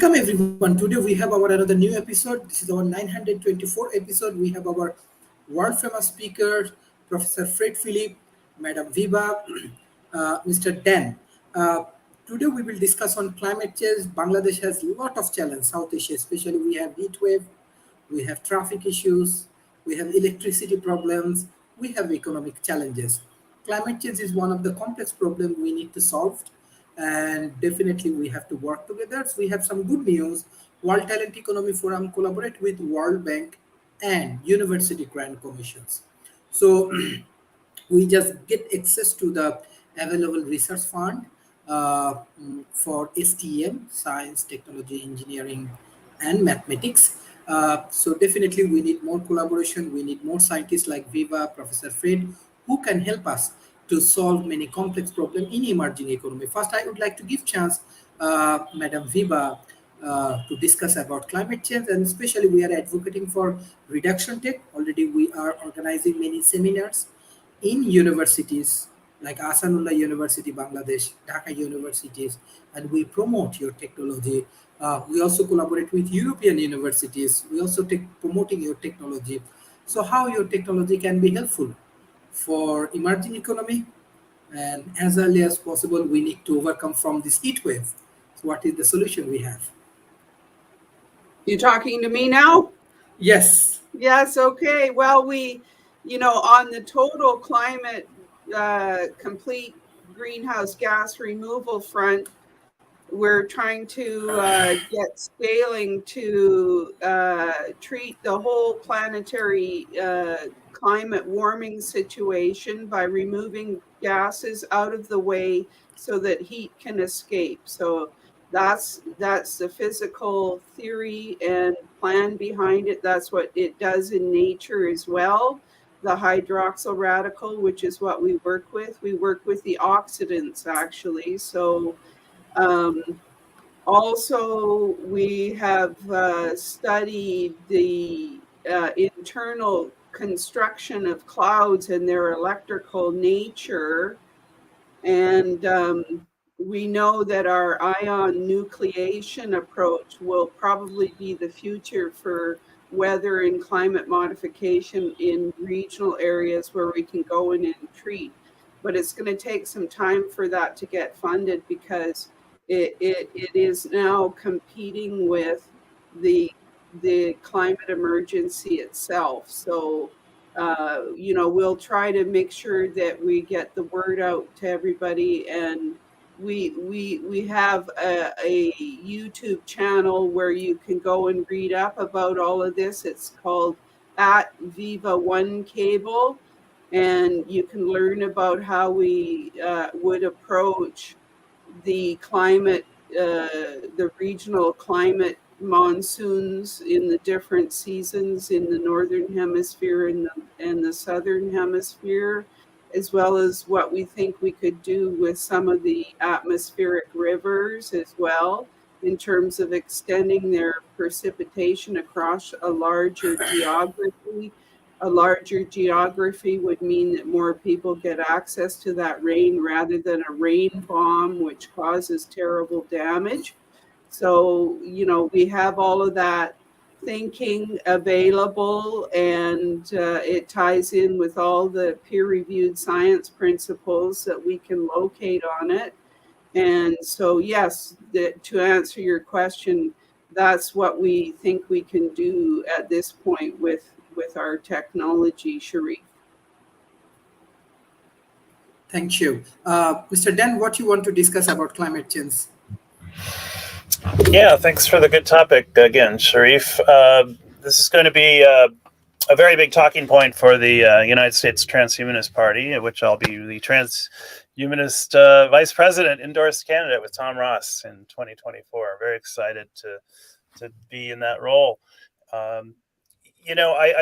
Welcome everyone. Today we have our another new episode. This is our 924 episode. We have our world famous speaker, Professor Fred Philip, Madam Viva, Mr. Dan. Uh, Today we will discuss on climate change. Bangladesh has a lot of challenge. South Asia, especially we have heat wave, we have traffic issues, we have electricity problems, we have economic challenges. Climate change is one of the complex problems we need to solve, and definitely we have to work together. So we have some good news. World Talent Economy Forum collaborate with World Bank and University Grant Commissions. So we just get access to the available research fund for STEM, science, technology, engineering, and mathematics. So definitely we need more collaboration. We need more scientists like Viva, Professor Fred, who can help us to solve many complex problems in emerging economy. First, I would like to give chance Madam Viva to discuss about climate change, and especially we are advocating for reduction tech. Already we are organizing many seminars in universities like Asanullah University, Bangladesh, Dhaka universities, and we promote your technology. We also collaborate with European universities. We also take promoting your technology. So how your technology can be helpful for emerging economy, and as early as possible, we need to overcome from this heat wave. So what is the solution we have? You talking to me now? Yes. Yes, okay. Well, on the total climate complete greenhouse gas removal front, we're trying to get scaling to treat the whole planetary climate warming situation by removing gases out of the way so that heat can escape. So that's the physical theory and plan behind it. That's what it does in nature as well. The hydroxyl radical, which is what we work with. We work with the oxidants actually. So also, we have studied the internal construction of clouds and their electrical nature. And we know that our ion nucleation approach will probably be the future for weather and climate modification in regional areas where we can go in and treat. But it's going to take some time for that to get funded because it is now competing with the climate emergency itself. So we'll try to make sure that we get the word out to everybody, and we have a YouTube channel where you can go and read up about all of this. It's called at Viva One Cable, and you can learn about how we would approach the climate, the regional climate monsoons in the different seasons in the northern hemisphere and the southern hemisphere, as well as what we think we could do with some of the atmospheric rivers as well, in terms of extending their precipitation across a larger geography. A larger geography would mean that more people get access to that rain rather than a rain bomb, which causes terrible damage. So, we have all of that thinking available, and it ties in with all the peer-reviewed science principles that we can locate on it. And so, yes, to answer your question, that's what we think we can do at this point with our technology, Sharif. Thank you. Mr. Dan, what you want to discuss about climate change? Yeah, thanks for the good topic again, Sharif. This is going to be a very big talking point for the United States Transhumanist Party, which I'll be the Transhumanist Vice President endorsed candidate with Tom Ross in 2024. Very excited to be in that role. I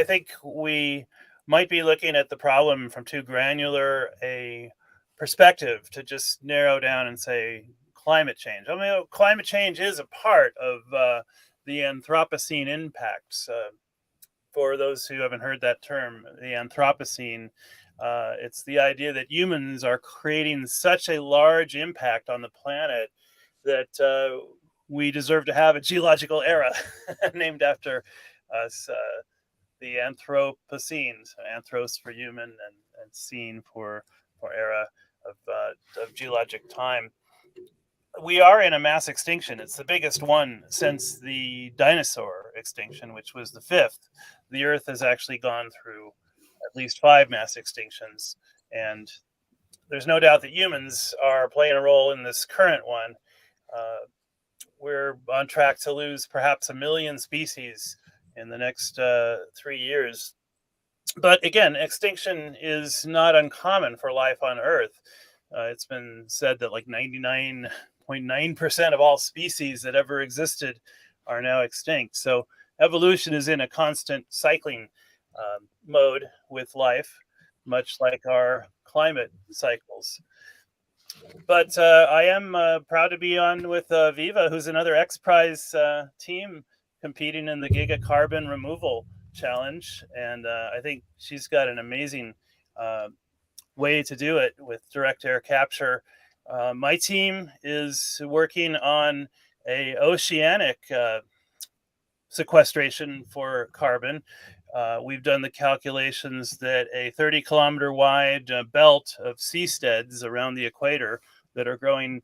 think we might be looking at the problem from too granular a perspective to just narrow down and say climate change. I mean, climate change is a part of the Anthropocene impacts. For those who haven't heard that term, the Anthropocene, it's the idea that humans are creating such a large impact on the planet that we deserve to have a geological era named after us, the Anthropocene, anthros for human and scene for era of geologic time. We are in a mass extinction. It's the biggest one since the dinosaur extinction, which was the fifth. The Earth has actually gone through at least 5 mass extinctions, and there's no doubt that humans are playing a role in this current one. We're on track to lose perhaps 1 million species in the next 3 years. But again, extinction is not uncommon for life on Earth. It's been said that like 99.9% of all species that ever existed are now extinct. So evolution is in a constant cycling mode with life, much like our climate cycles. But I am proud to be on with Viva, who's another X Prize team competing in the Giga Carbon Removal Challenge. And I think she's got an amazing way to do it with direct air capture. My team is working on a oceanic sequestration for carbon. We've done the calculations that a 30-kilometer wide belt of seasteads around the equator that are growing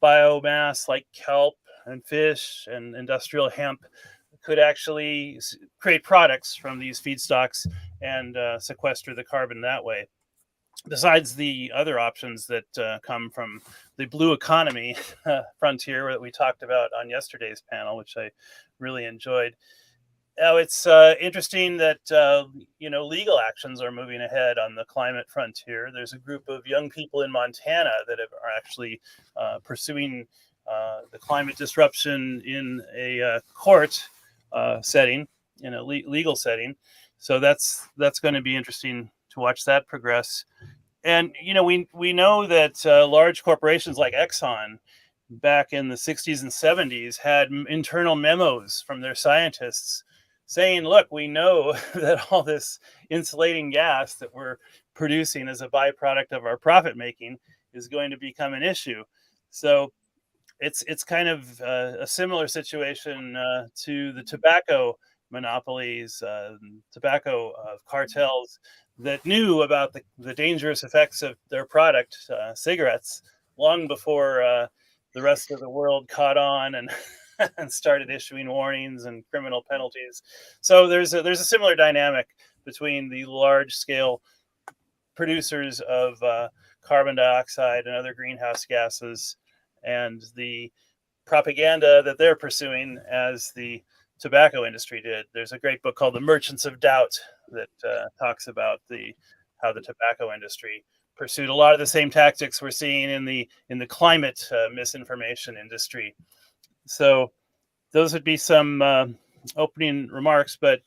biomass like kelp and fish and industrial hemp could actually create products from these feedstocks and sequester the carbon that way. Besides the other options that come from the blue economy frontier that we talked about on yesterday's panel, which I really enjoyed. Now, it's interesting that legal actions are moving ahead on the climate frontier. There's a group of young people in Montana that are actually pursuing the climate disruption in a court setting, in a legal setting. So that's going to be interesting to watch that progress. And we know that large corporations like Exxon back in the 60s and 70s had internal memos from their scientists saying, look, we know that all this insulating gas that we're producing as a byproduct of our profit making is going to become an issue. So it's kind of a similar situation to the tobacco monopolies, tobacco cartels that knew about the dangerous effects of their product, cigarettes, long before the rest of the world caught on and and started issuing warnings and criminal penalties. So there's a similar dynamic between the large scale producers of carbon dioxide and other greenhouse gases and the propaganda that they're pursuing as the tobacco industry did. There's a great book called The Merchants of Doubt that talks about how the tobacco industry pursued a lot of the same tactics we're seeing in the climate misinformation industry. So those would be some opening remarks. But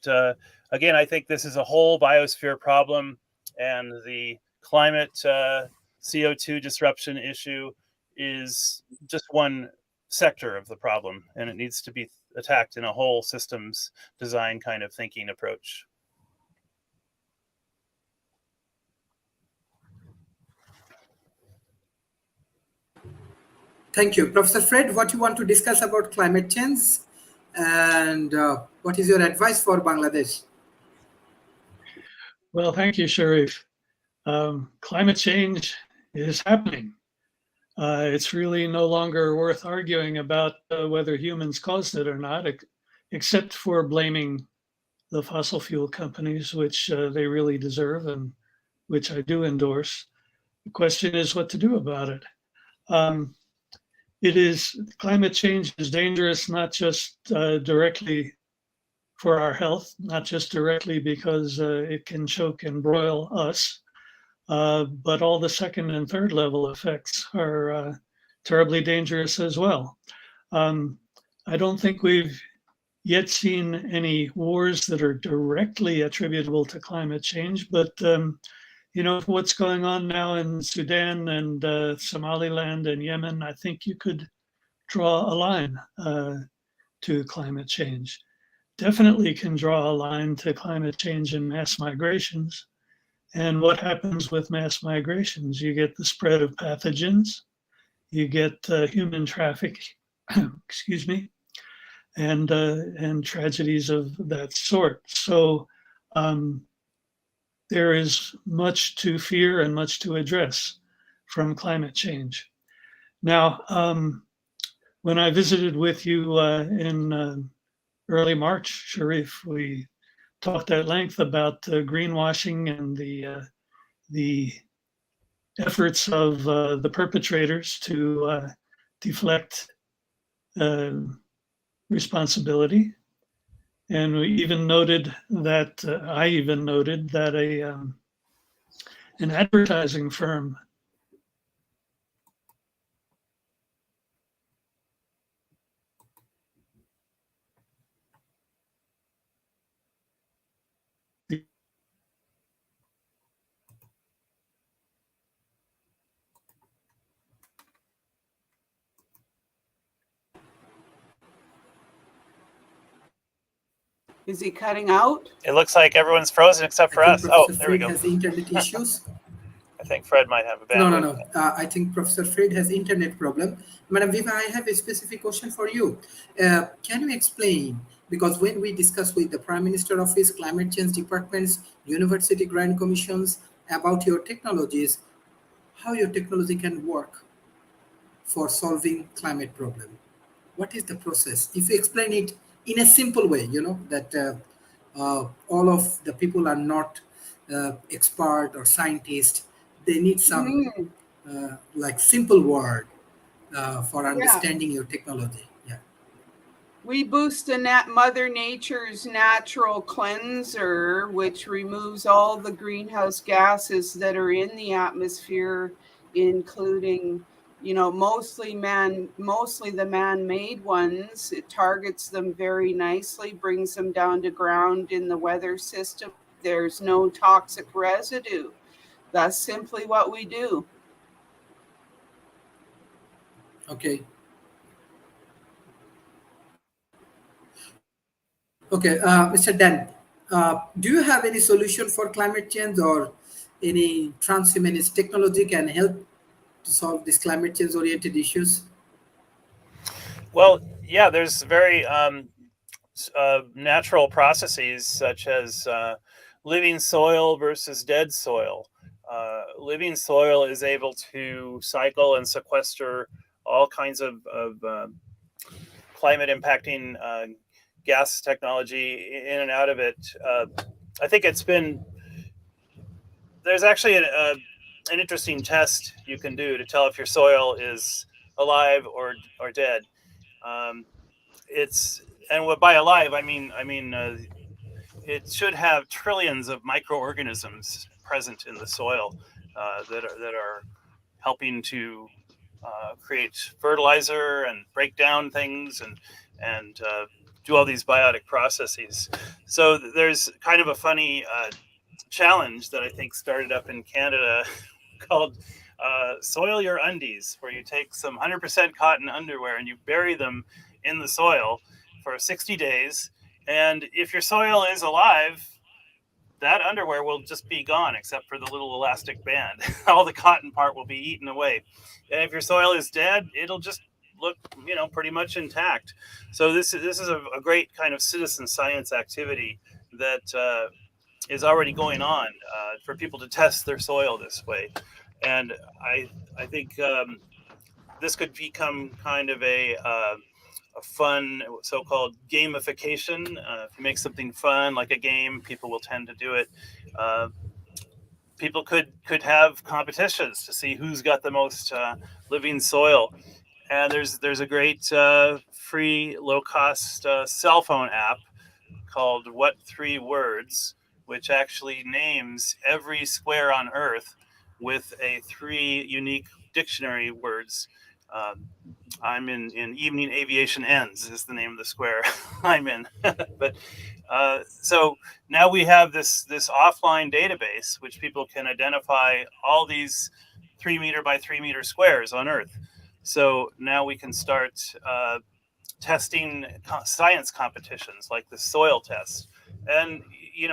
again, I think this is a whole biosphere problem, and the climate CO2 disruption issue is just one sector of the problem, and it needs to be attacked in a whole systems design kind of thinking approach. Thank you. Professor Fred, what you want to discuss about climate change, and what is your advice for Bangladesh? Well, thank you, Sharif. Climate change is happening. It's really no longer worth arguing about whether humans caused it or not, except for blaming the fossil fuel companies, which they really deserve and which I do endorse. The question is what to do about it. Climate change is dangerous, not just directly for our health, not just directly because it can choke and broil us, but all the second and third level effects are terribly dangerous as well. I don't think we've yet seen any wars that are directly attributable to climate change, but what's going on now in Sudan and Somaliland and Yemen, I think you could draw a line to climate change. Definitely can draw a line to climate change and mass migrations. And what happens with mass migrations? You get the spread of pathogens, you get human trafficking, excuse me, and tragedies of that sort. So there is much to fear and much to address from climate change. Now, when I visited with you in early March, Sharif, we talked at length about greenwashing and the efforts of the perpetrators to deflect responsibility. And we even noted that I even noted that an advertising firm Is he cutting out? It looks like everyone's frozen except for I think us. Oh, Professor there we Fred go. has internet issues. I think Fred might have a bandwidth. No. I think Professor Fred has internet problem. Madam Viva, I have a specific question for you. Can you explain, because when we discuss with the Prime Minister Office, climate change departments, university grant commissions about your technologies, how your technology can work for solving climate problem? What is the process? If you explain it in a simple way, that all of the people are not expert or scientists, they need some like simple word for Yeah. understanding your technology. Yeah. We boost Mother Nature's natural cleanser, which removes all the greenhouse gases that are in the atmosphere, including, mostly the man-made ones. It targets them very nicely, brings them down to ground in the weather system. There's no toxic residue. That's simply what we do. Okay. Okay, Mr. Dan, do you have any solution for climate change, or any transhumanist technology can help to solve these climate change oriented issues? Well, yeah, there's very natural processes such as living soil versus dead soil. Living soil is able to cycle and sequester all kinds of climate impacting gas technology in and out of it. I think there's actually an interesting test you can do to tell if your soil is alive or dead. And by alive, I mean it should have trillions of microorganisms present in the soil that are helping to create fertilizer and break down things and do all these biotic processes. So there's kind of a funny challenge that I think started up in Canada called Soil Your Undies, where you take some 100% cotton underwear and you bury them in the soil for 60 days. And if your soil is alive, that underwear will just be gone except for the little elastic band. All the cotton part will be eaten away. And if your soil is dead, it'll just look, pretty much intact. So this is a great kind of citizen science activity that is already going on for people to test their soil this way. And I think this could become kind of a fun so-called gamification. If you make something fun like a game, people will tend to do it. People could have competitions to see who's got the most living soil. And there's a great free low-cost cell phone app called What Three Words, which actually names every square on Earth with a 3 unique dictionary words. I'm in Evening Aviation Ends is the name of the square I'm in. But so now we have this offline database which people can identify all these 3 meter by 3 meter squares on Earth. So now we can start testing science competitions like the soil test. And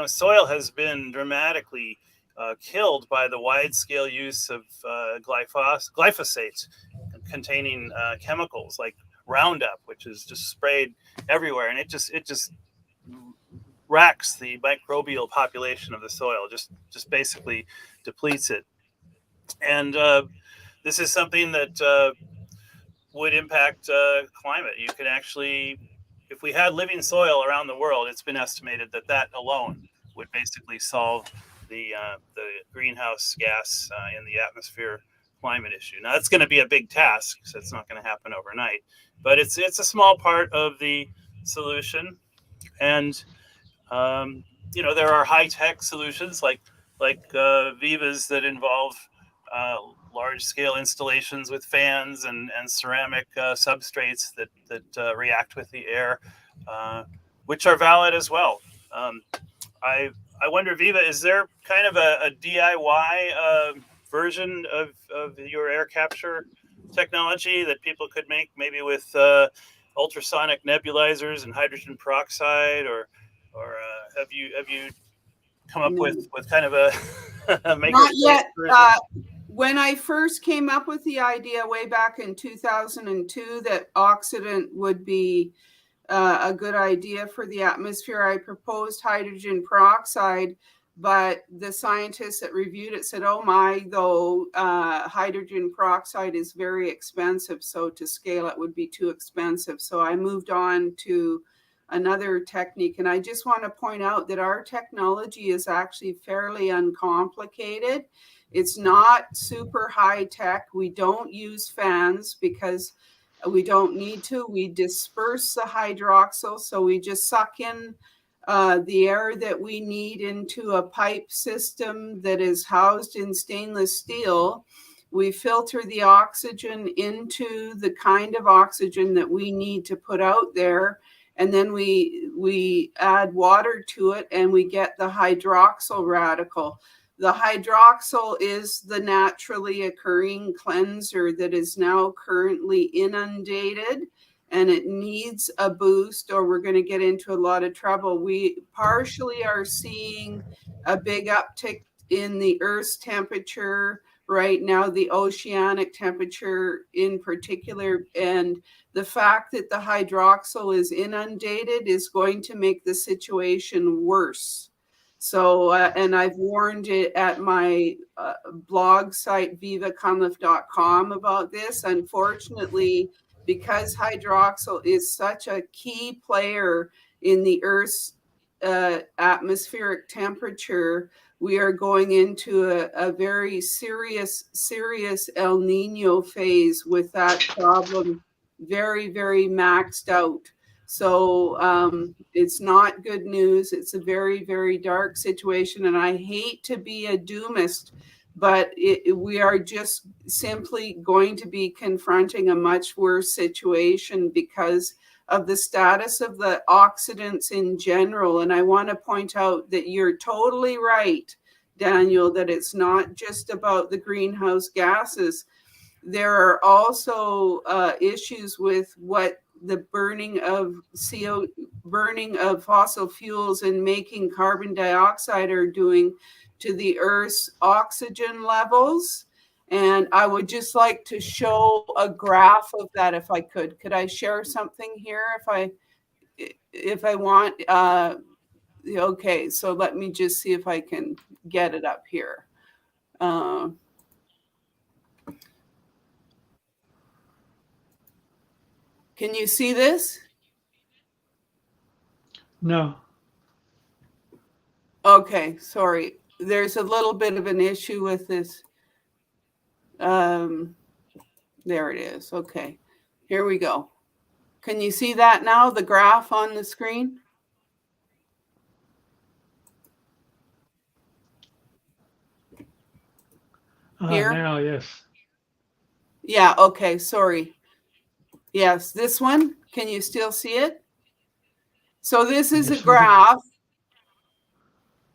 soil has been dramatically killed by the wide-scale use of glyphosate containing chemicals like Roundup, which is just sprayed everywhere, and it just wrecks the microbial population of the soil, just basically depletes it. And this is something that would impact climate. You could actually, if we had living soil around the world, it's been estimated that alone would basically solve the greenhouse gas in the atmosphere climate issue. Now, that's going to be a big task, so it's not going to happen overnight, but it's a small part of the solution. And there are high-tech solutions like Viva's that involve large-scale installations with fans and ceramic substrates that react with the air, which are valid as well. I wonder, Viva, is there kind of a DIY version of your air capture technology that people could make, maybe with ultrasonic nebulizers and hydrogen peroxide, or have you come up with kind of a not yet? When I first came up with the idea way back in 2002 that oxidant would be a good idea for the atmosphere, I proposed hydrogen peroxide, but the scientists that reviewed it said, oh my, though, hydrogen peroxide is very expensive, so to scale it would be too expensive. So I moved on to another technique. And I just want to point out that our technology is actually fairly uncomplicated. It's not super high tech. We don't use fans because we don't need to. We disperse the hydroxyl. So we just suck in the air that we need into a pipe system that is housed in stainless steel. We filter the oxygen into the kind of oxygen that we need to put out there. And then we add water to it and we get the hydroxyl radical. The hydroxyl is the naturally occurring cleanser that is now currently inundated, and it needs a boost or we're going to get into a lot of trouble. We partially are seeing a big uptick in the Earth's temperature right now, the oceanic temperature in particular, and the fact that the hydroxyl is inundated is going to make the situation worse. So, and I've warned it at my blog site, vivacunliffe.com, about this. Unfortunately, because hydroxyl is such a key player in the Earth's atmospheric temperature, we are going into a very serious El Nino phase with that problem very, very maxed out. So it's not good news. It's a very, very dark situation. And I hate to be a doomist, but we are just simply going to be confronting a much worse situation because of the status of the oxidants in general. And I want to point out that you're totally right, Daniel, that it's not just about the greenhouse gases. There are also issues with what the burning of fossil fuels and making carbon dioxide are doing to the Earth's oxygen levels. And I would just like to show a graph of that if I could. Could I share something here if I want? Okay, so let me just see if I can get it up here. Can you see this? No. Okay, sorry. There's a little bit of an issue with this. There it is. Okay, here we go. Can you see that now, the graph on the screen? Here? Now, yes. Yeah, okay, sorry. Yes, this one. Can you still see it? So this is a graph.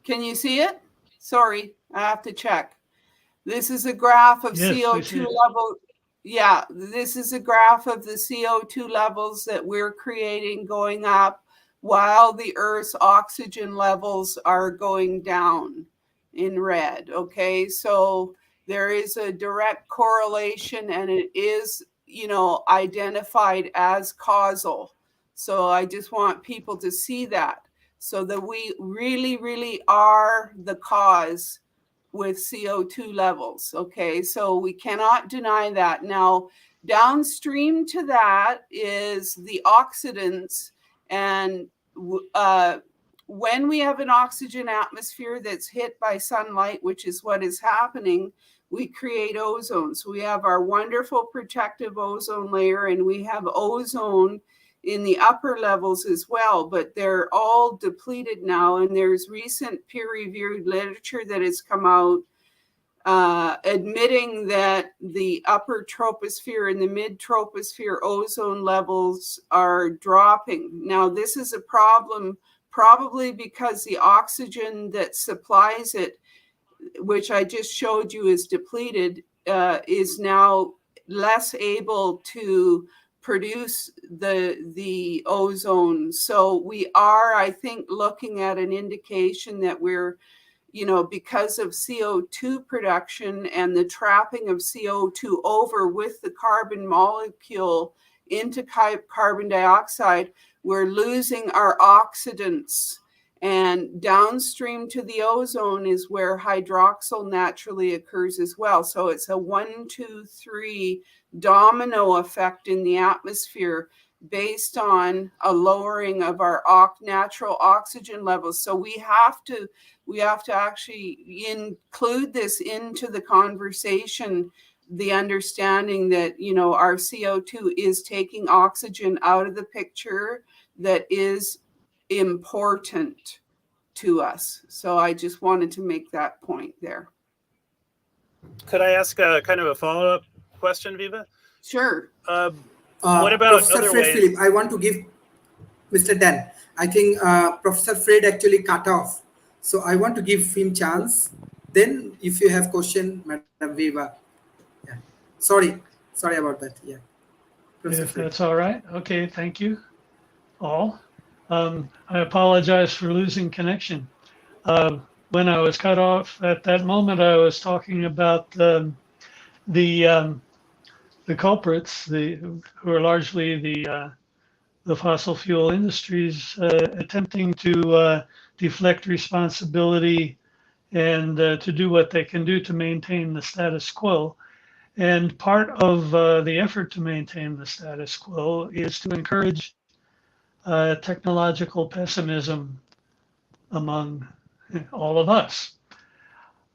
Can you see it? Sorry, I have to check. This is a graph of CO2 level. Yeah, this is a graph of the CO2 levels that we're creating going up while the Earth's oxygen levels are going down in red. Okay, so there is a direct correlation, and it is identified as causal. So I just want people to see that, so that we really, really are the cause with CO2 levels. Okay, so we cannot deny that. Now, downstream to that is the oxidants. And when we have an oxygen atmosphere that's hit by sunlight, which is what is happening, we create ozone. So we have our wonderful protective ozone layer, and we have ozone in the upper levels as well, but they're all depleted now. And there's recent peer-reviewed literature that has come out admitting that the upper troposphere and the mid-troposphere ozone levels are dropping. Now, this is a problem probably because the oxygen that supplies it, which I just showed you is depleted, is now less able to produce the ozone. So we are, I think, looking at an indication that we're, because of CO2 production and the trapping of CO2 over with the carbon molecule into carbon dioxide, we're losing our oxidants. And downstream to the ozone is where hydroxyl naturally occurs as well. So it's a 1, 2, 3 domino effect in the atmosphere based on a lowering of our natural oxygen levels. So we have to actually include this into the conversation, the understanding that, our CO2 is taking oxygen out of the picture that is important to us. So I just wanted to make that point there. Could I ask kind of a follow-up question, Viva? Sure. What about Professor other Fred ways? Philip, I want to give Mr. Dan. I think Professor Fred actually cut off. So I want to give him chance. Then if you have question, Madam Viva. Yeah. Sorry about that. Yeah. Professor If Fred. that's all right. Okay, thank you all. I apologize for losing connection. When I was cut off at that moment, I was talking about the culprits, who are largely the fossil fuel industries attempting to deflect responsibility and to do what they can do to maintain the status quo. And part of the effort to maintain the status quo is to encourage technological pessimism among all of us.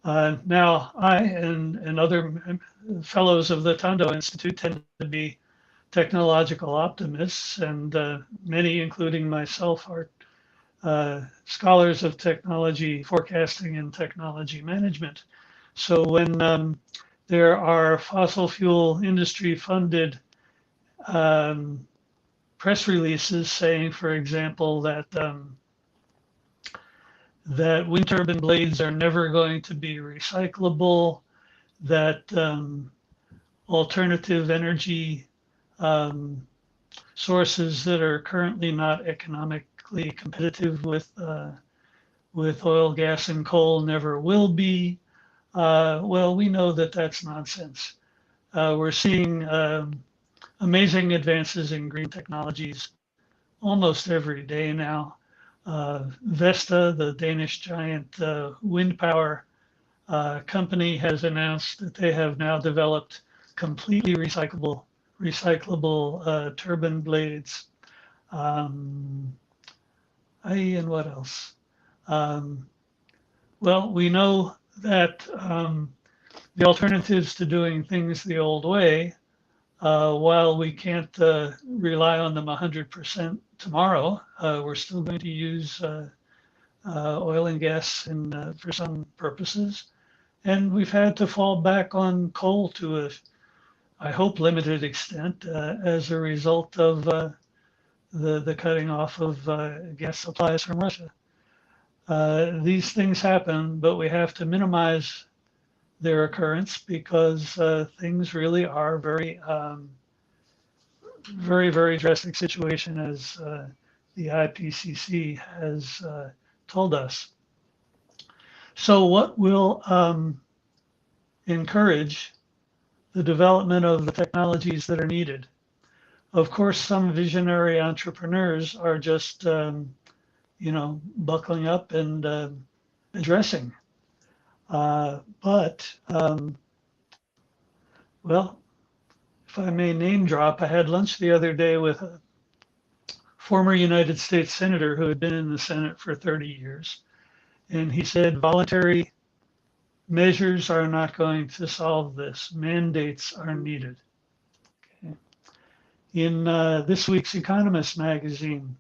Now, I and other fellows of the Tondo Institute tend to be technological optimists, and many, including myself, are scholars of technology forecasting and technology management. So when there are fossil fuel industry funded press releases saying, for example, that wind turbine blades are never going to be recyclable, that alternative energy sources that are currently not economically competitive with oil, gas, and coal never will be. Well, we know that that's nonsense. We're seeing amazing advances in green technologies almost every day now. Vestas, the Danish giant wind power company, has announced that they have now developed completely recyclable turbine blades. And what else? Well, we know that the alternatives to doing things the old way, while we can't rely on them 100% tomorrow, we're still going to use oil and gas for some purposes. And we've had to fall back on coal to I hope, limited extent as a result of the cutting off of gas supplies from Russia. These things happen, but we have to minimize their occurrence because things really are very, very drastic situation, as the IPCC has told us. So what will encourage the development of the technologies that are needed. Of course, some visionary entrepreneurs are just, buckling up and addressing. But, well, if I may name drop, I had lunch the other day with a former United States Senator who had been in the Senate for 30 years. And he said voluntary measures are not going to solve this. Mandates are needed. Okay. In this week's Economist magazine,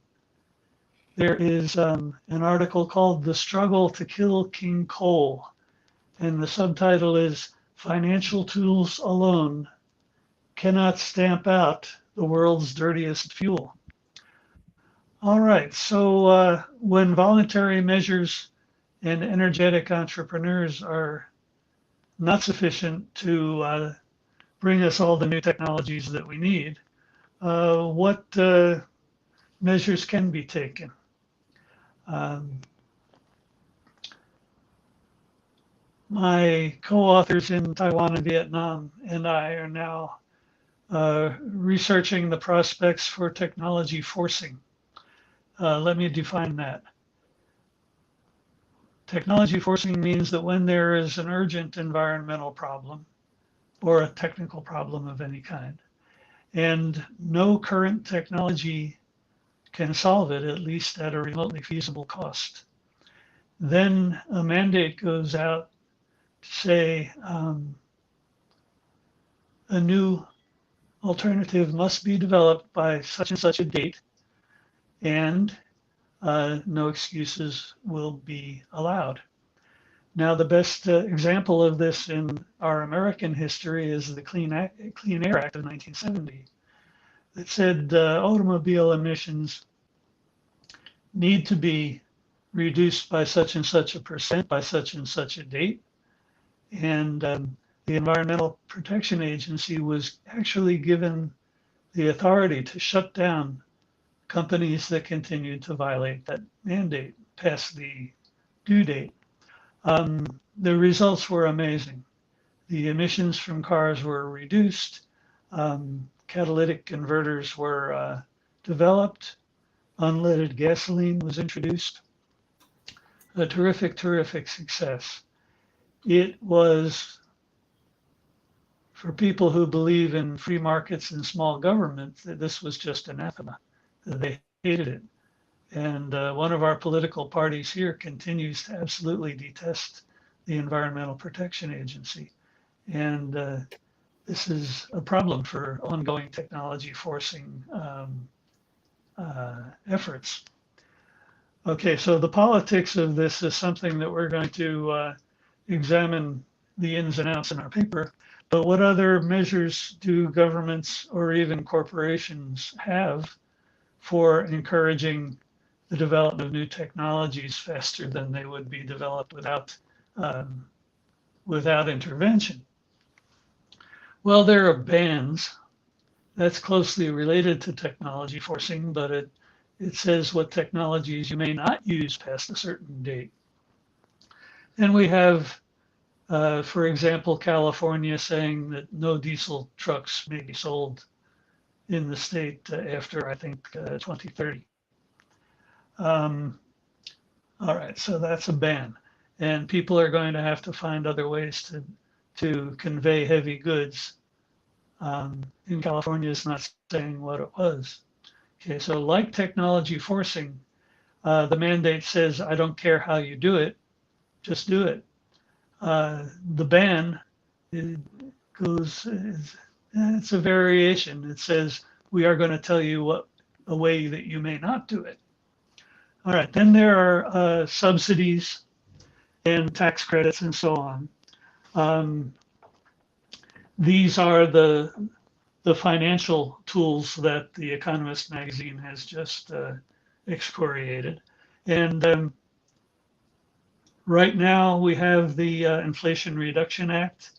there is an article called The Struggle to Kill King Coal. And the subtitle is Financial Tools Alone Cannot Stamp Out the World's Dirtiest Fuel. All right, so when voluntary measures and energetic entrepreneurs are not sufficient to bring us all the new technologies that we need, what measures can be taken? My co-authors in Taiwan and Vietnam and I are now researching the prospects for technology forcing. Let me define that. Technology forcing means that when there is an urgent environmental problem or a technical problem of any kind, and no current technology can solve it, at least at a remotely feasible cost, then a mandate goes out to say a new alternative must be developed by such and such a date, and no excuses will be allowed. Now, the best example of this in our American history is the Clean Air Act of 1970 that said automobile emissions need to be reduced by such and such a percent by such and such a date. And the Environmental Protection Agency was actually given the authority to shut down companies that continued to violate that mandate past the due date. The results were amazing. The emissions from cars were reduced, catalytic converters were developed, unleaded gasoline was introduced. A terrific, terrific success. It was, for people who believe in free markets and small government, this was just anathema. They hated it. And one of our political parties here continues to absolutely detest the Environmental Protection Agency. And this is a problem for ongoing technology forcing efforts. Okay, so the politics of this is something that we're going to examine the ins and outs in our paper. But what other measures do governments or even corporations have for encouraging the development of new technologies faster than they would be developed without intervention? Well, there are bans. That's closely related to technology forcing, but it says what technologies you may not use past a certain date. And we have, for example, California saying that no diesel trucks may be sold in the state after, I think, 2030. All right, so that's a ban. And people are going to have to find other ways to convey heavy goods. In California, it's not saying what it was. Okay, so like technology forcing, the mandate says, I don't care how you do it, just do it. The ban it's a variation. It says, we are going to tell you a way that you may not do it. All right, then there are subsidies and tax credits and so on. These are the financial tools that the Economist magazine has just excoriated. And right now we have the Inflation Reduction Act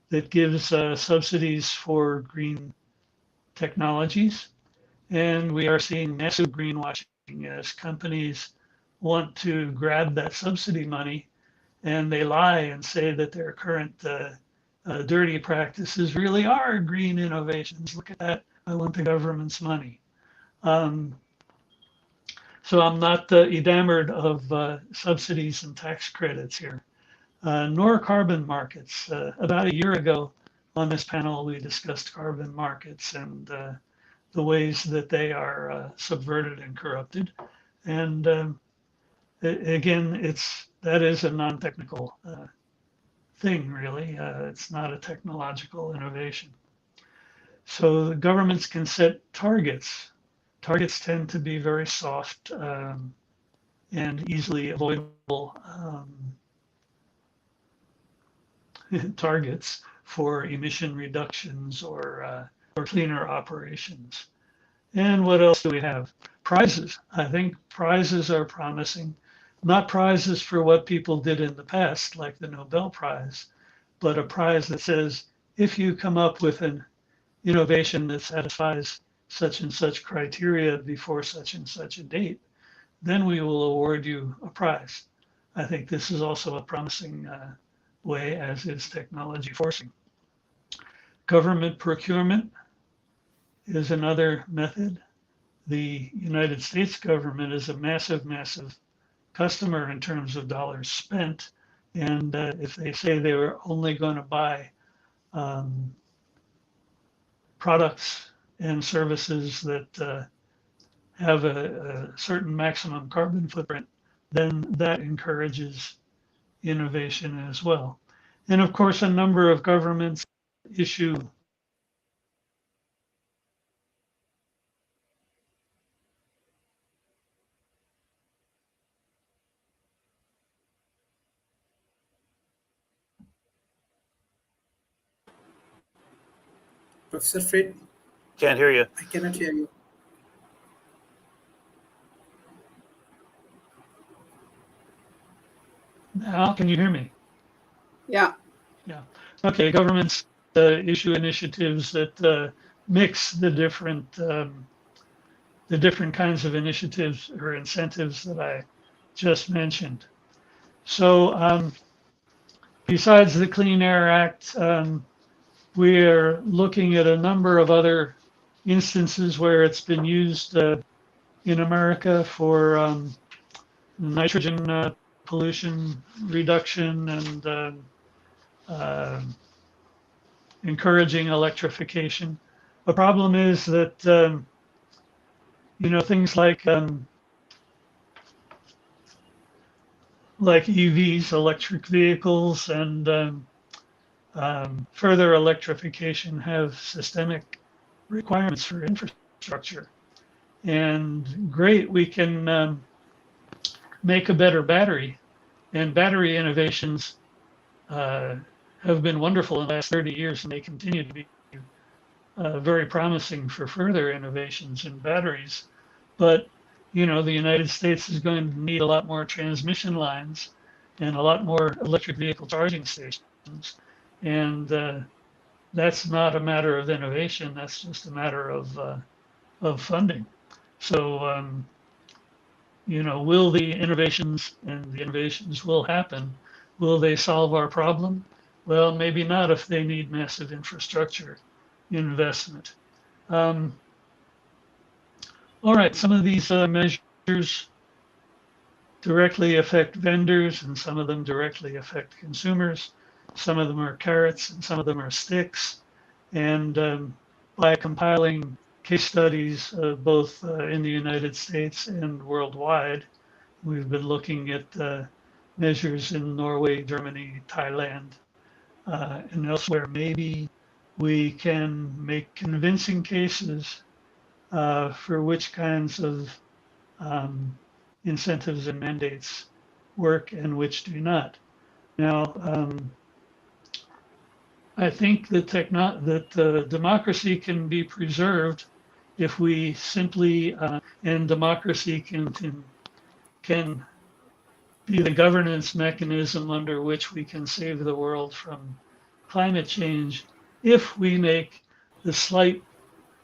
that gives subsidies for green technologies. And we are seeing massive greenwashing as companies want to grab that subsidy money and they lie and say that their current dirty practices really are green innovations. Look at that. I want the government's money. So I'm not enamored of subsidies and tax credits here, nor carbon markets. About a year ago on this panel, we discussed carbon markets and the ways that they are subverted and corrupted. And again, that is a non-technical thing, really. It's not a technological innovation. So the governments can set targets. Targets tend to be very soft and easily avoidable targets for emission reductions or cleaner operations. And what else do we have? Prizes. I think prizes are promising. Not prizes for what people did in the past, like the Nobel Prize, but a prize that says, if you come up with an innovation that satisfies such and such criteria before such and such a date, then we will award you a prize. I think this is also a promising way, as is technology forcing. Government procurement is another method. The United States government is a massive, massive customer in terms of dollars spent. And if they say they were only going to buy products and services that have a certain maximum carbon footprint, then that encourages innovation as well. And of course, a number of governments issue Professor Fred, Can't hear you. I cannot hear you. now, can you hear me? Yeah. Yeah. Okay, governments issue initiatives that mix the different kinds of initiatives or incentives that I just mentioned. So besides the Clean Air Act, we're looking at a number of other instances where it's been used in America for nitrogen pollution reduction and encouraging electrification. The problem is that things like EVs, electric vehicles, and further electrification have systemic requirements for infrastructure. And great, we can make a better battery, and battery innovations have been wonderful in the last 30 years, and they continue to be very promising for further innovations in batteries. But the United States is going to need a lot more transmission lines and a lot more electric vehicle charging stations. And that's not a matter of innovation. That's just a matter of funding. So, will the innovations, and the innovations will happen, will they solve our problem? Well, maybe not if they need massive infrastructure investment. All right, some of these measures directly affect vendors, and some of them directly affect consumers. Some of them are carrots, and some of them are sticks. And by compiling case studies both in the United States and worldwide, we've been looking at measures in Norway, Germany, Thailand, and elsewhere. Maybe we can make convincing cases for which kinds of incentives and mandates work and which do not. Now, I think that democracy can be preserved if we simply, and democracy can be the governance mechanism under which we can save the world from climate change, if we make the slight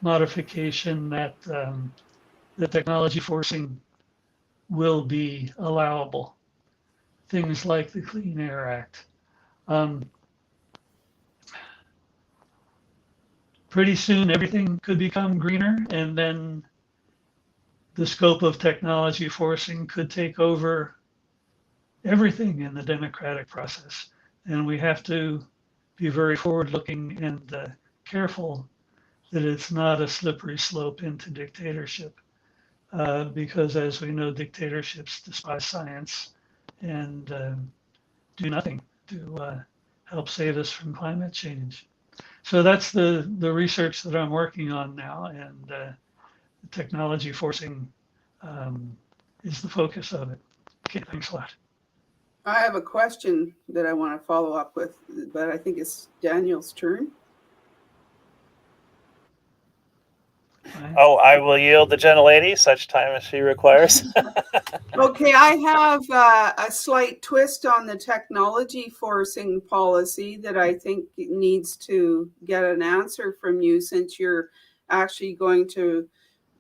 modification that the technology forcing will be allowable. Things like the Clean Air Act. pretty soon everything could become greener, and then the scope of technology forcing could take over everything in the democratic process. And we have to be very forward-looking and careful that it's not a slippery slope into dictatorship, because as we know, dictatorships despise science and do nothing to help save us from climate change. So that's the research that I'm working on now, and technology forcing is the focus of it. Okay, thanks a lot. I have a question that I want to follow up with, but I think it's Daniel's turn. Oh, I will yield the gentlelady such time as she requires. Okay, I have a slight twist on the technology forcing policy that I think needs to get an answer from you, since you're actually going to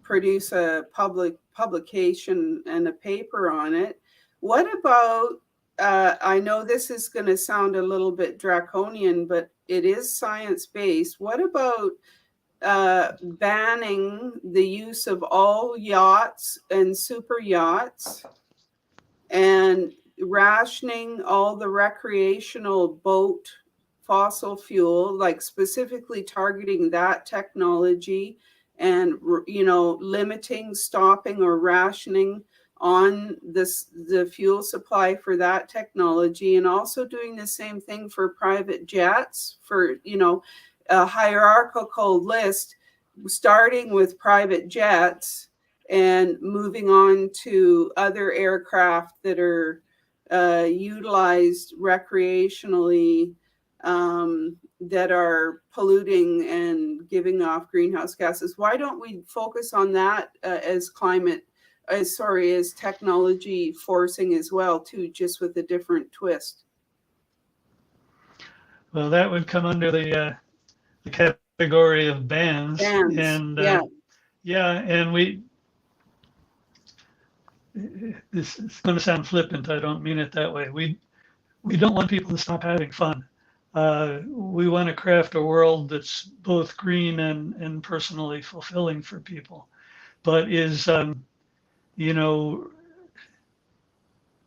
produce a publication and a paper on it. What about, I know this is going to sound a little bit draconian, but it is science-based. What about banning the use of all yachts and super yachts, and rationing all the recreational boat fossil fuel, like specifically targeting that technology, and limiting, stopping, or rationing on the fuel supply for that technology, and also doing the same thing for private jets, for a hierarchical list, starting with private jets and moving on to other aircraft that are utilized recreationally, that are polluting and giving off greenhouse gases. Why don't we focus on that as technology forcing as well too, just with a different twist? Well, that would come under the category of bans. And and this is going to sound flippant. I don't mean it that way. We don't want people to stop having fun. We want to craft a world that's both green and personally fulfilling for people, but is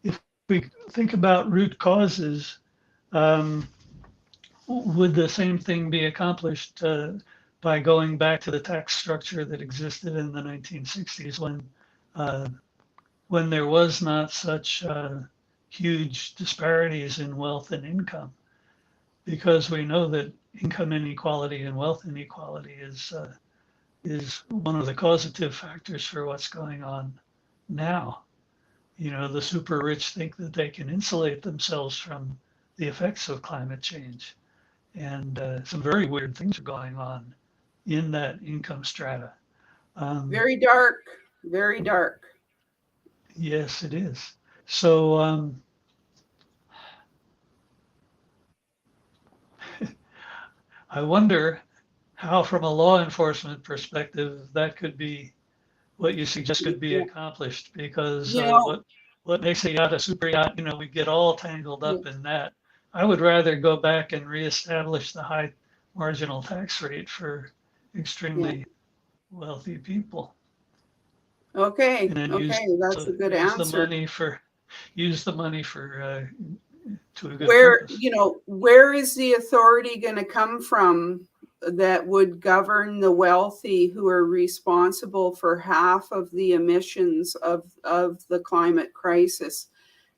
if we think about root causes, would the same thing be accomplished by going back to the tax structure that existed in the 1960s, when there was not such huge disparities in wealth and income? Because we know that income inequality and wealth inequality is one of the causative factors for what's going on now. The super rich think that they can insulate themselves from the effects of climate change. And some very weird things are going on in that income strata. Very dark, very dark. Yes, it is. So I wonder how, from a law enforcement perspective, that could be, what you suggest could be accomplished, because what makes a yacht a super yacht, we get all tangled up in that. I would rather go back and reestablish the high marginal tax rate for extremely wealthy people. Okay, And then that's a good answer. Use the money for to a good purpose. Where where is the authority going to come from that would govern the wealthy, who are responsible for half of the emissions of the climate crisis?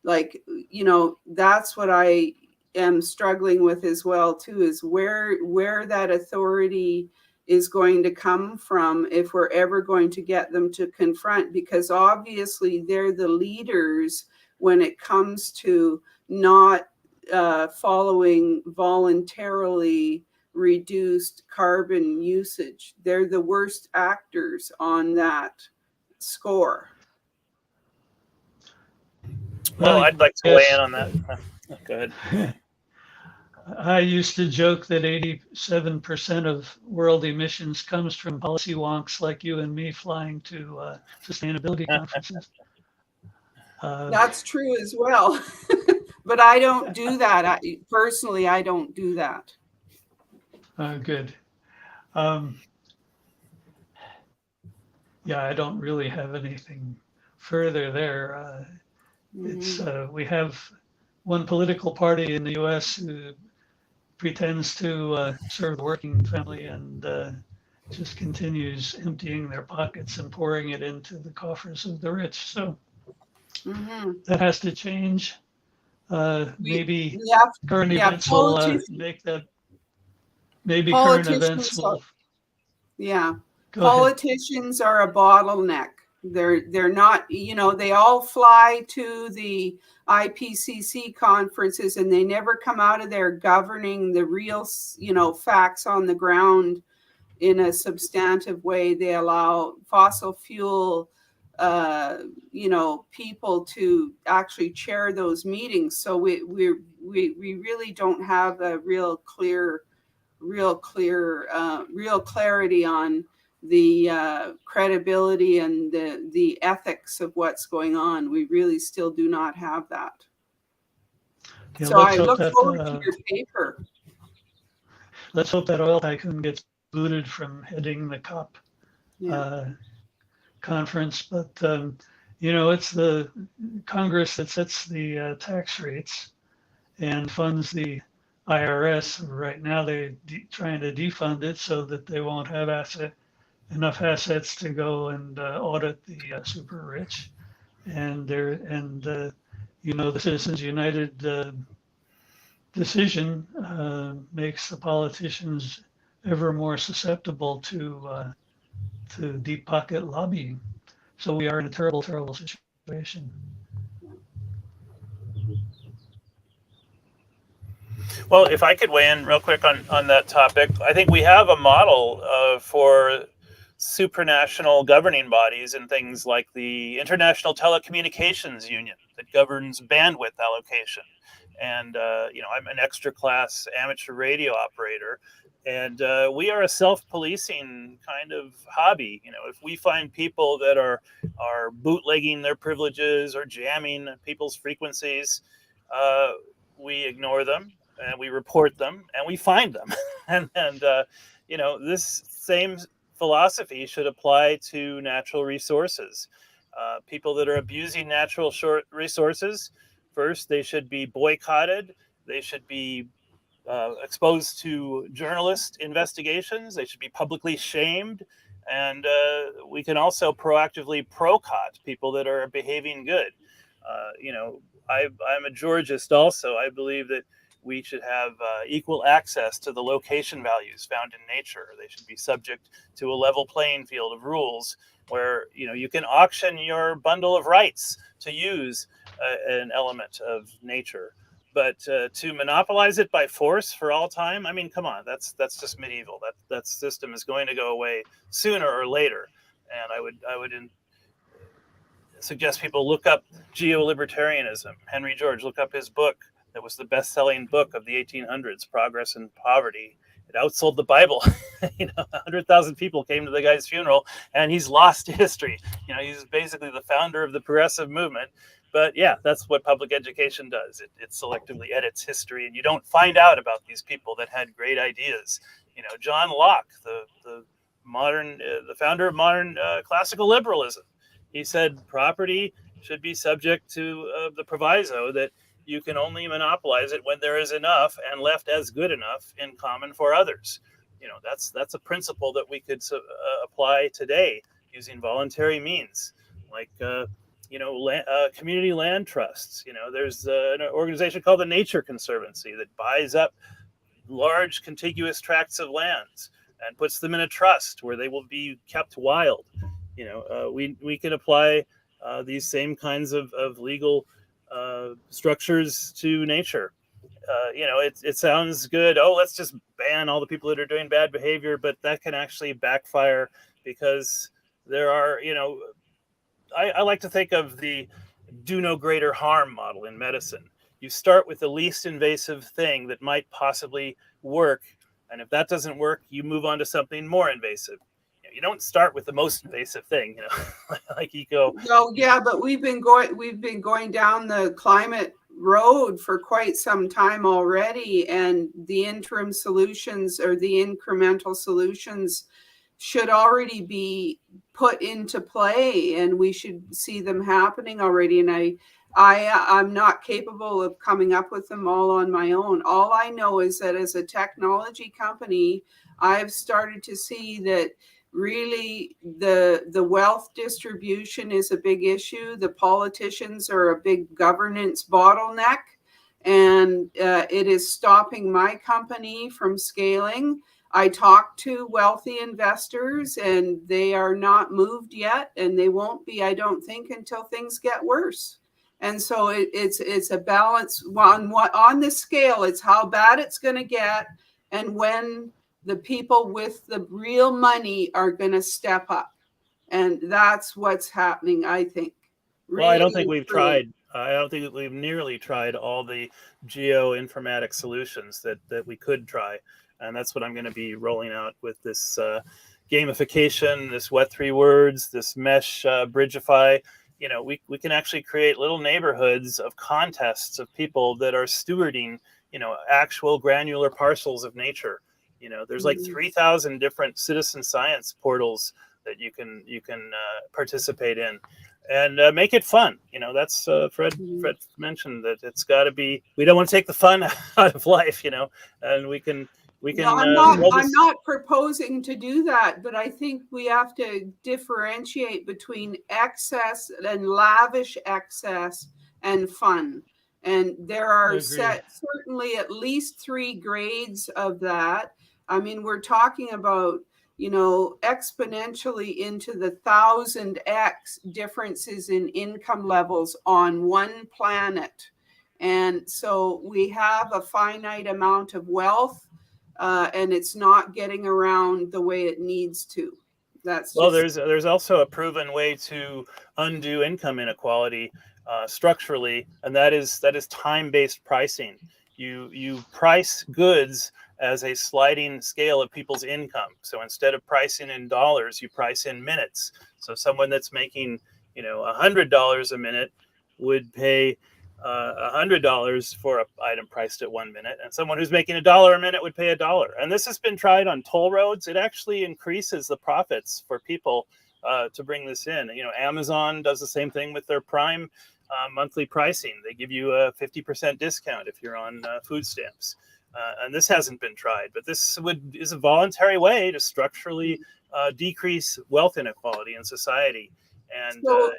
That's what I am struggling with as well too, is where that authority is going to come from, if we're ever going to get them to confront, because obviously they're the leaders when it comes to not following voluntarily reduced carbon usage. They're the worst actors on that score. Well, I'd like to weigh in on that. Go ahead. I used to joke that 87% of world emissions comes from policy wonks like you and me flying to sustainability conferences. That's true as well. But I don't do that. Personally, I don't do that. Good. Um, yeah, I don't really have anything further there. It's we have one political party in the U.S. who pretends to serve the working family and just continues emptying their pockets and pouring it into the coffers of the rich. So that has to change. Maybe We have, current yeah, events will make that. Maybe current events politicians, will. yeah, Go ahead. politicians are a bottleneck. They're not, you know, they all fly to the IPCC conferences and they never come out of there governing the real, you know, facts on the ground in a substantive way. They allow fossil fuel, you know, people to actually chair those meetings. So we really don't have a real clarity on the credibility and the ethics of what's going on. We really still do not have that. Yeah, So I look forward to your paper. Let's hope that oil tycoon gets booted from heading the COP conference. But, you know, it's the Congress that sets the tax rates and funds the IRS. Right now, they're trying to defund it so that they won't have enough assets to go and audit the super rich. And you know, the Citizens United decision makes the politicians ever more susceptible to deep pocket lobbying. So we are in a terrible, terrible situation. Well, if I could weigh in real quick on that topic, I think we have a model for supranational governing bodies and things like the International Telecommunications Union that governs bandwidth allocation. And, you know, I'm an extra class amateur radio operator, and we are a self-policing kind of hobby. You know, if we find people that are bootlegging their privileges or jamming people's frequencies, we ignore them and we report them and we find them. and you know, this same philosophy should apply to natural resources. People that are abusing natural resources, first, they should be boycotted. They should be exposed to journalist investigations. They should be publicly shamed. And we can also proactively procot people that are behaving good. You know, I'm a Georgist also. I believe that we should have equal access to the location values found in nature. They should be subject to a level playing field of rules where, you know, you can auction your bundle of rights to use an element of nature. But to monopolize it by force for all time, I mean, come on, that's just medieval. That system is going to go away sooner or later. And I would suggest people look up geolibertarianism. Henry George, look up his book. That was the best-selling book of the 1800s, Progress and Poverty. It outsold the Bible. You know, 100,000 people came to the guy's funeral, and he's lost to history. You know, he's basically the founder of the progressive movement. But yeah, that's what public education does. It selectively edits history, and you don't find out about these people that had great ideas. You know, John Locke, the founder of modern classical liberalism, he said property should be subject to the proviso that you can only monopolize it when there is enough and left as good enough in common for others. You know, that's a principle that we could apply today using voluntary means, like you know, community land trusts. You know, there's an organization called the Nature Conservancy that buys up large contiguous tracts of lands and puts them in a trust where they will be kept wild. You know, we can apply these same kinds of legal structures to nature. You know, it sounds good. Oh, let's just ban all the people that are doing bad behavior, but that can actually backfire because there are, you know, I like to think of the do no greater harm model in medicine. You start with the least invasive thing that might possibly work, and if that doesn't work, you move on to something more invasive. You don't start with the most invasive thing, you know, like eco. No, yeah, but we've been going down the climate road for quite some time already, and the interim solutions or the incremental solutions should already be put into play, and we should see them happening already. And I'm not capable of coming up with them all on my own. All I know is that as a technology company, I've started to see that really the wealth distribution is a big issue. The politicians are a big governance bottleneck, and it is stopping my company from scaling. I talked to wealthy investors, and they are not moved yet, and they won't be, I don't think, until things get worse. And so it's a balance on the scale. It's how bad it's going to get, and when the people with the real money are going to step up, and that's what's happening, I think. Well, I don't think we've tried. I don't think we've nearly tried all the geoinformatic solutions that we could try. And that's what I'm going to be rolling out with this gamification, this Web3 words, this mesh Bridgeify. You know, we can actually create little neighborhoods of contests of people that are stewarding, you know, actual granular parcels of nature. You know, there's like 3,000 different citizen science portals that you can participate in, and make it fun. You know, that's Fred mentioned that it's got to be. We don't want to take the fun out of life, you know, and we can. No, I'm not proposing to do that, but I think we have to differentiate between excess and lavish excess and fun. And there are certainly at least 3 grades of that. I mean, we're talking about, you know, exponentially into the 1,000x differences in income levels on one planet. And so we have a finite amount of wealth. And it's not getting around the way it needs to. There's also a proven way to undo income inequality structurally, and that is time-based pricing. You price goods as a sliding scale of people's income. So instead of pricing in dollars, you price in minutes. So someone that's making, you know, $100 a minute would pay $100 for an item priced at 1 minute, and someone who's making $1 a minute would pay $1. And this has been tried on toll roads. It actually increases the profits for people to bring this in. You know, Amazon does the same thing with their Prime monthly pricing. They give you a 50% discount if you're on food stamps. And this hasn't been tried, but this is a voluntary way to structurally decrease wealth inequality in society. And so,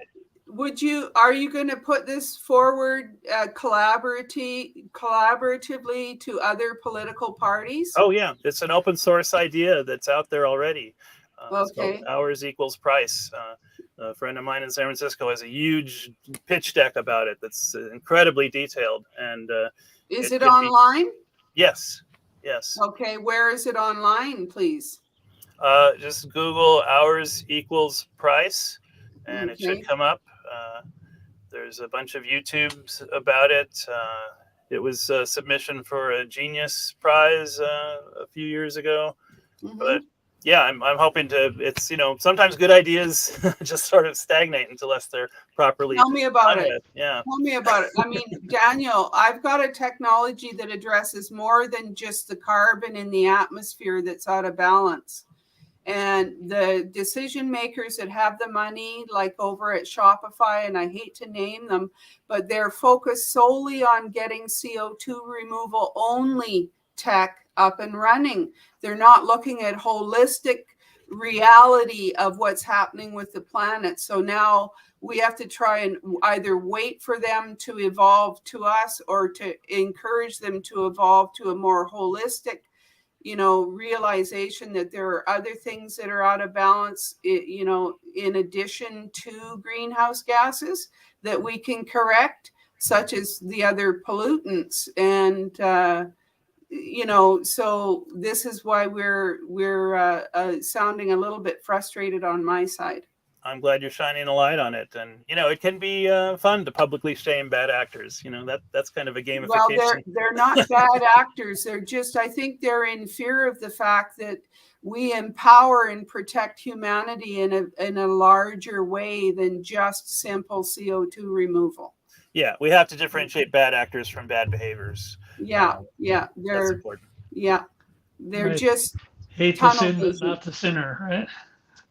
are you going to put this forward collaboratively to other political parties? Oh yeah, it's an open source idea that's out there already. It's called Hours Equals Price. A friend of mine in San Francisco has a huge pitch deck about it that's incredibly detailed. And is it online? Yes. Okay, where is it online, please? Just Google Hours Equals Price, and it should come up. There's a bunch of YouTubes about it. It was a submission for a Genius Prize a few years ago. But yeah, I'm hoping to. It's, you know, sometimes good ideas just sort of stagnate unless they're properly. Tell me about it. Yeah. Tell me about it. I mean, Daniel, I've got a technology that addresses more than just the carbon in the atmosphere that's out of balance. And the decision makers that have the money, like over at Shopify, and I hate to name them, but they're focused solely on getting CO2 removal only tech up and running. They're not looking at holistic reality of what's happening with the planet. So now we have to try and either wait for them to evolve to us or to encourage them to evolve to a more holistic, you know, realization that there are other things that are out of balance, you know, in addition to greenhouse gases that we can correct, such as the other pollutants. And, you know, so this is why we're sounding a little bit frustrated on my side. I'm glad you're shining a light on it, and you know, it can be fun to publicly shame bad actors. You know, that's kind of a gamification. Well, they're not bad actors. They're just, I think they're in fear of the fact that we empower and protect humanity in a larger way than just simple CO2 removal. Yeah, we have to differentiate bad actors from bad behaviors. Yeah, That's they're important. they're Right. just Hate the tunnel sin, but vision. not the sinner, right?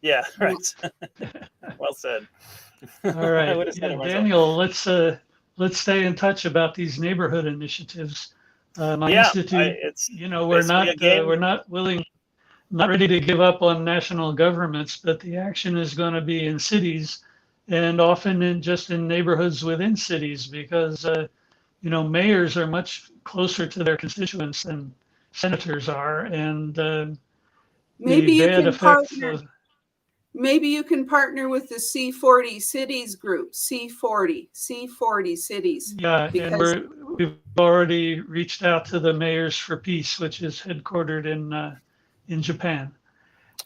Yeah, Yeah. right. Well said. All I right. would have said Yeah, it myself. Daniel, let's stay in touch about these neighborhood initiatives. My Yeah, institute, it's we're basically a game. not willing, not ready to give up on national governments, but the action is going to be in cities and often just in neighborhoods within cities because mayors are much closer to their constituents than senators are, and the Maybe you bad can effects partner. of Maybe you can partner with the C40 cities group, C40 cities, yeah, and because we've already reached out to the Mayors for Peace, which is headquartered in Japan,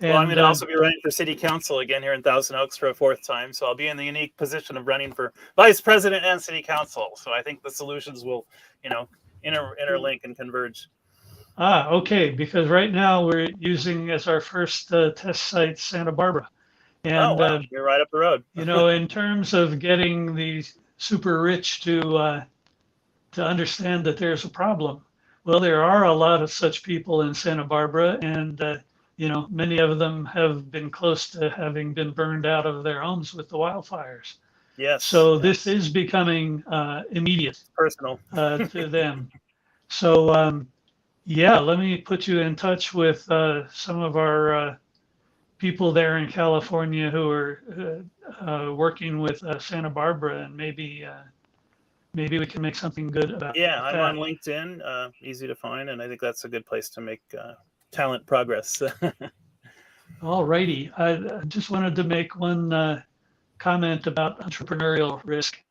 Well, I'm and going to also be running for city council again here in Thousand Oaks for a fourth time. So I'll be in the unique position of running for vice president and city council. So I think the solutions will, interlink and converge. okay, because right now we're using as our first test site Santa Barbara, Oh, and wow. You're right up the road. in terms of getting the super rich to understand that there's a problem. Well, there are a lot of such people in Santa Barbara, and many of them have been close to having been burned out of their homes with the wildfires. Yes. So this Yes. is becoming immediate Personal. to them. So yeah, let me put you in touch with some of our people there in California who are working with Santa Barbara, and maybe we can make something good about Yeah, I'm on that. LinkedIn. Easy to find, and I think that's a good place to make talent progress. All righty. I just wanted to make one comment about entrepreneurial risk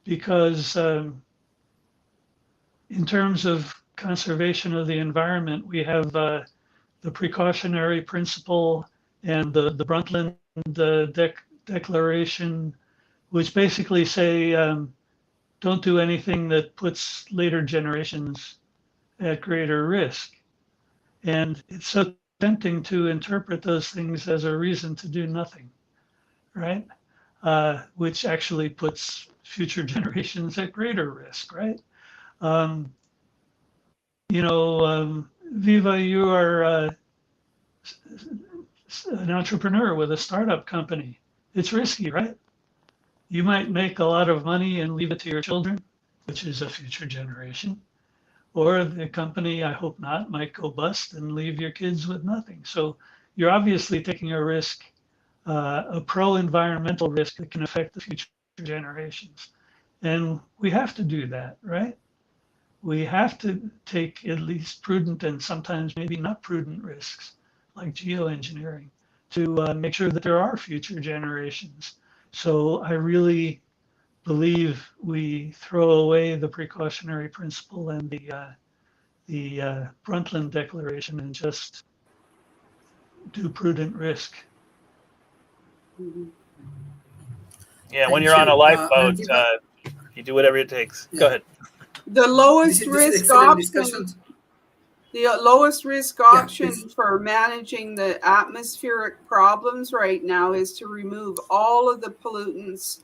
because in terms of conservation of the environment, we have the precautionary principle and the Brundtland Declaration, which basically say don't do anything that puts later generations at greater risk. And it's so tempting to interpret those things as a reason to do nothing, right? Which actually puts future generations at greater risk, right? Um, Viva, you are an entrepreneur with a startup company. It's risky, right? You might make a lot of money and leave it to your children, which is a future generation. Or the company, I hope not, might go bust and leave your kids with nothing. So you're obviously taking a risk, a pro-environmental risk that can affect the future generations. And we have to do that, right? We have to take at least prudent and sometimes maybe not prudent risks, like geoengineering, to make sure that there are future generations. So I really believe we throw away the precautionary principle and the Brundtland Declaration and just do prudent risk. Yeah, when Thank you're on a you. lifeboat, And Viva, you do whatever it takes. Go yeah, ahead. the this is excellent discussion. lowest risk Yeah, please. option for managing the atmospheric problems right now is to remove all of the pollutants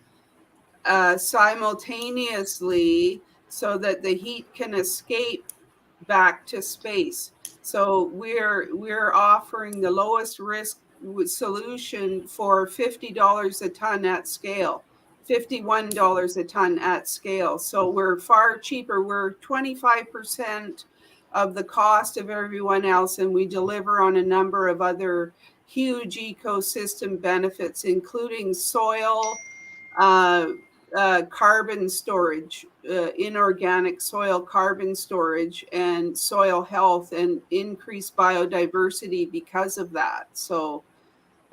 simultaneously so that the heat can escape back to space. So we're offering the lowest risk solution for $50 a ton at scale, $51 a ton at scale. So we're far cheaper. We're 25% of the cost of everyone else, and we deliver on a number of other huge ecosystem benefits, including soil, carbon storage, inorganic soil carbon storage, and soil health, and increased biodiversity because of that. So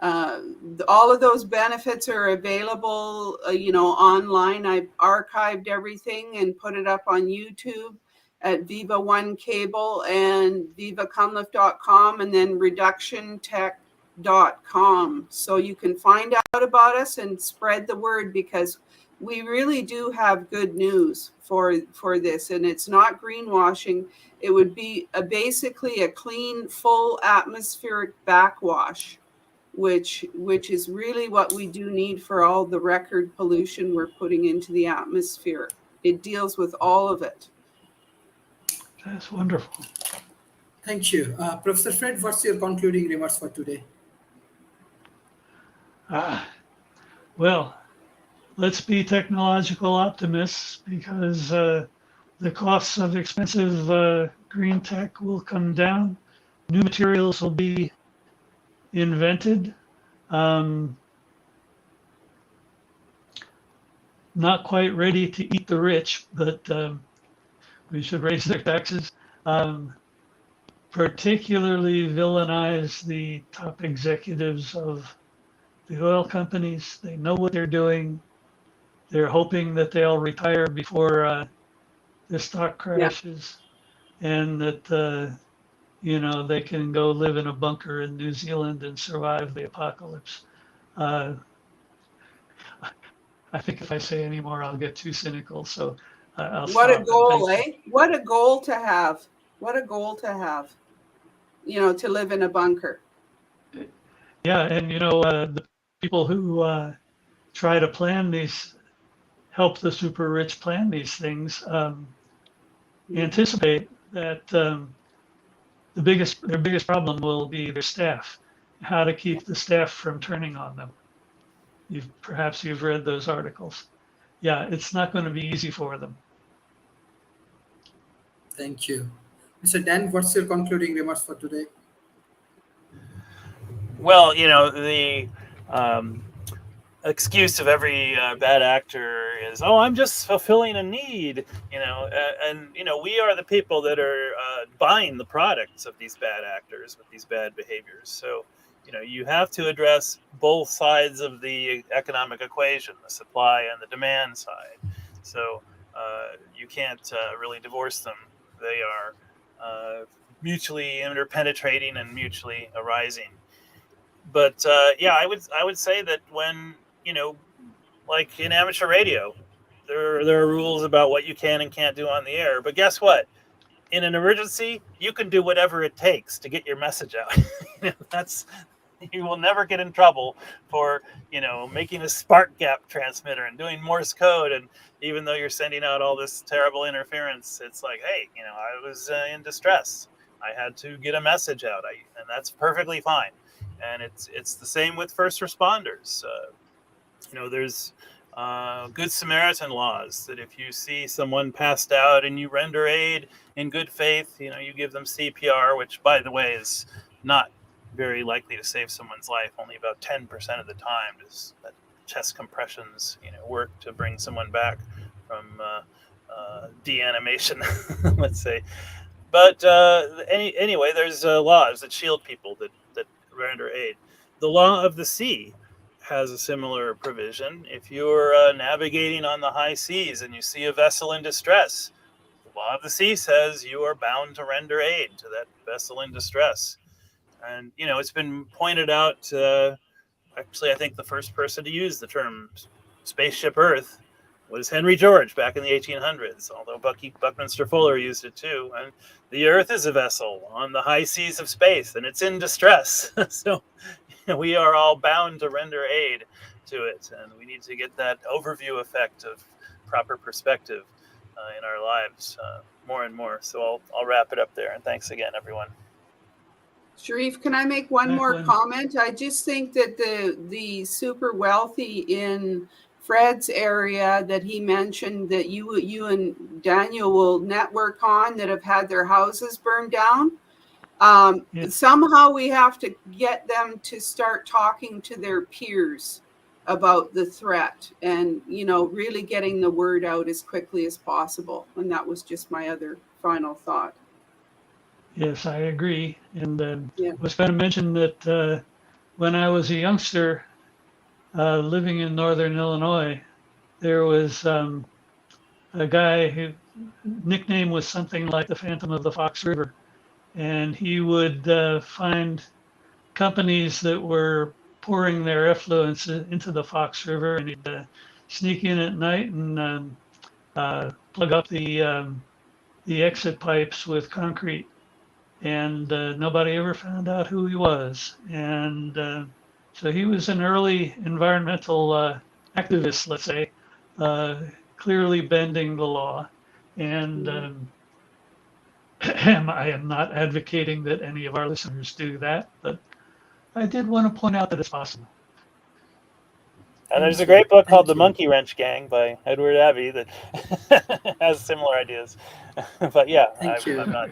all of those benefits are available, online. I've archived everything and put it up on YouTube at Viva One Cable and vivacunliffe.com, and then reductiontech.com. So you can find out about us and spread the word, because we really do have good news for this, and it's not greenwashing. It would be basically a clean, full atmospheric backwash which is really what we do need for all the record pollution we're putting into the atmosphere. It deals with all of it. That's wonderful. Thank you. Professor Fred, what's your concluding remarks for today? Well, let's be technological optimists, because the costs of expensive green tech will come down. New materials will be invented. Not quite ready to eat the rich, but we should raise their taxes. Particularly villainize the top executives of the oil companies. They know what they're doing. They're hoping that they'll retire before the stock crashes, and that they can go live in a bunker in New Zealand and survive the apocalypse. I think if I say any more, I'll get too cynical. So I'll stop. What a goal, eh? What a goal to have. What a goal to have. To live in a bunker. Yeah, and the people who try to plan these, help the super rich plan these things, anticipate that their biggest problem will be their staff. How to keep the staff from turning on them. Perhaps you've read those articles. Yeah, it's not going to be easy for them. Thank you. Mr. Dan, what's your concluding remarks for today? Well, the excuse of every bad actor is, oh, I'm just fulfilling a need, and we are the people that are buying the products of these bad actors with these bad behaviors. So, you have to address both sides of the economic equation, the supply and the demand side. So you can't really divorce them. They are mutually interpenetrating and mutually arising. But I would say that when, like in amateur radio, there are rules about what you can and can't do on the air. But guess what? In an emergency, you can do whatever it takes to get your message out. You will never get in trouble for, making a spark gap transmitter and doing Morse code. And even though you're sending out all this terrible interference, it's like, hey, I was in distress. I had to get a message out, and that's perfectly fine. And it's the same with first responders. There's Good Samaritan laws that if you see someone passed out and you render aid in good faith, you give them CPR, which, by the way, is not very likely to save someone's life. Only about 10% of the time does that chest compressions, work to bring someone back from deanimation, let's say. But anyway, there's laws that shield people that render aid. The law of the sea has a similar provision. If you're navigating on the high seas and you see a vessel in distress, the law of the sea says you are bound to render aid to that vessel in distress. And, it's been pointed out, actually, I think the first person to use the term spaceship Earth was Henry George back in the 1800s, although Buckminster Fuller used it too. And the Earth is a vessel on the high seas of space, and it's in distress. So we are all bound to render aid to it, and we need to get that overview effect of proper perspective in our lives more and more. So I'll wrap it up there, and thanks again, everyone. Sharif, can I make one more comment? I just think that the super wealthy in Fred's area that he mentioned that you and Daniel will network on that have had their houses burned down. Somehow we have to get them to start talking to their peers about the threat and, really getting the word out as quickly as possible. And that was just my other final thought. Yes, I agree. And I was going to mention that when I was a youngster living in northern Illinois, there was a guy whose nickname was something like the Phantom of the Fox River. And he would find companies that were pouring their effluents into the Fox River, and he'd sneak in at night and plug up the exit pipes with concrete. And nobody ever found out who he was. And he was an early environmental activist, let's say, clearly bending the law. And I am not advocating that any of our listeners do that, but I did want to point out that it's possible. And there's a great book called The Monkey Wrench Gang by Edward Abbey that has similar ideas. But yeah, I'm not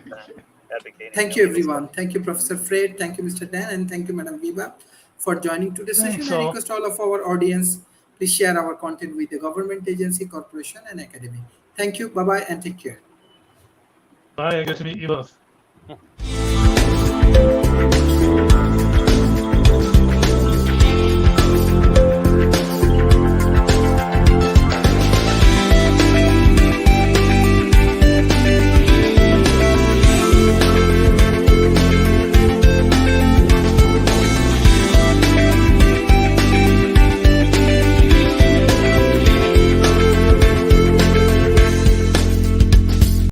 advocating. Thank you, everyone. Thank you, Professor Fred. Thank you, Mr. Dan, and thank you, Madam Viva, for joining today's session. I request all of our audience, please share our content with the government agency, corporation, and academy. Thank you. Bye-bye, and take care. Bye. Good to meet you both.